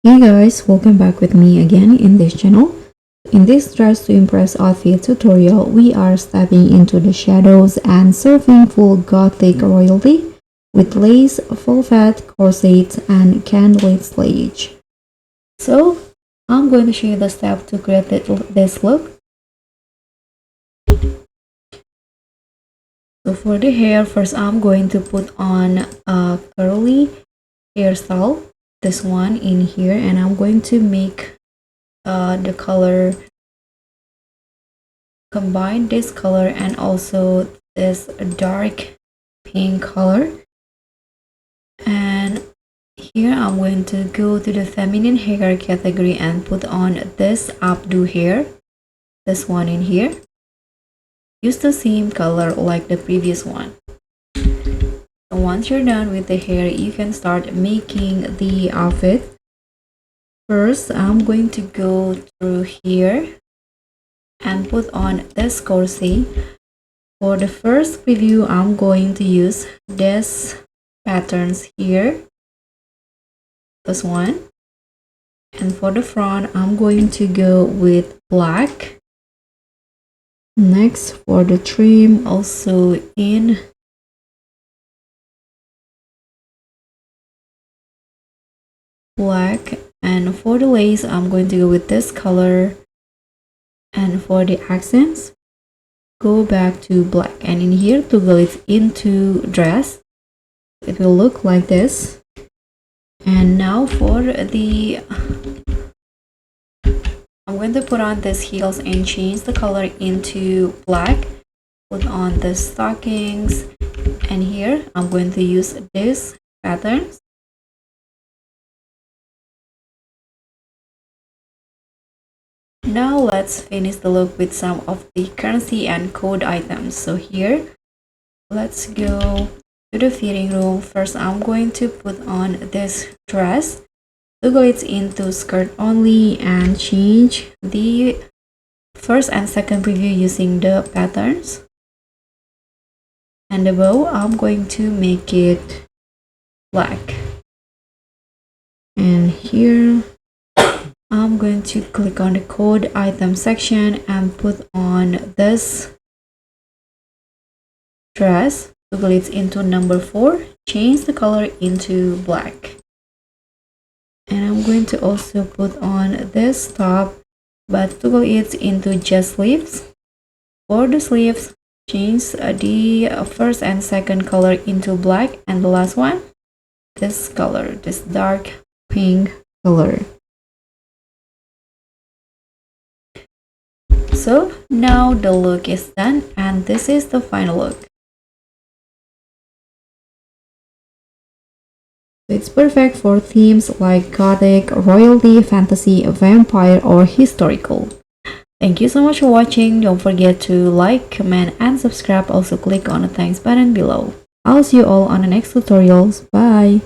Hey guys, welcome back with me again in this channel. In this Dress to Impress outfit tutorial, we are stepping into the shadows and surfing full Gothic royalty with lace, full fat corsets, and candlelit stage. So, I'm going to show you the steps to create this look. So for the hair, first I'm going to put on a curly hairstyle, this one in here, and I'm going to make the color, combine this color and also this dark pink color. And here I'm going to go to the feminine hair category and put on this updo hair, this one in here. Use the same color like the previous one. So once you're done with the hair, you can start making the outfit. First, I'm going to go through here and put on this corset. For the first preview, I'm going to use this patterns here, this one. And for the front, I'm going to go with black. Next, for the trim, also in black. And for the lace, I'm going to go with this color. And for the accents, go back to black. And in here, toggle it into dress. It will look like this. And now for the, I'm going to put on this heels and change the color into black. Put on the stockings, and here I'm going to use this patterns. Now let's finish the look with some of the currency and code items. So here, let's go to the fitting room. First, I'm going to put on this dress, toggle it into skirt only, and change the first and second preview using the patterns. And the bow, I'm going to make it black. And here, I'm going to click on the code item section and put on this dress, toggle it into number 4, change the color into black. And I'm going to also put on this top, but toggle it into just sleeves. For the sleeves, change the first and second color into black, and the last one, this color, this dark pink color. So now the look is done, and this is the final look. It's perfect for themes like Gothic, royalty, fantasy, vampire, or historical. Thank you so much for watching. Don't forget to like, comment, and subscribe. Also click on the thanks button below. I'll see you all on the next tutorials. Bye!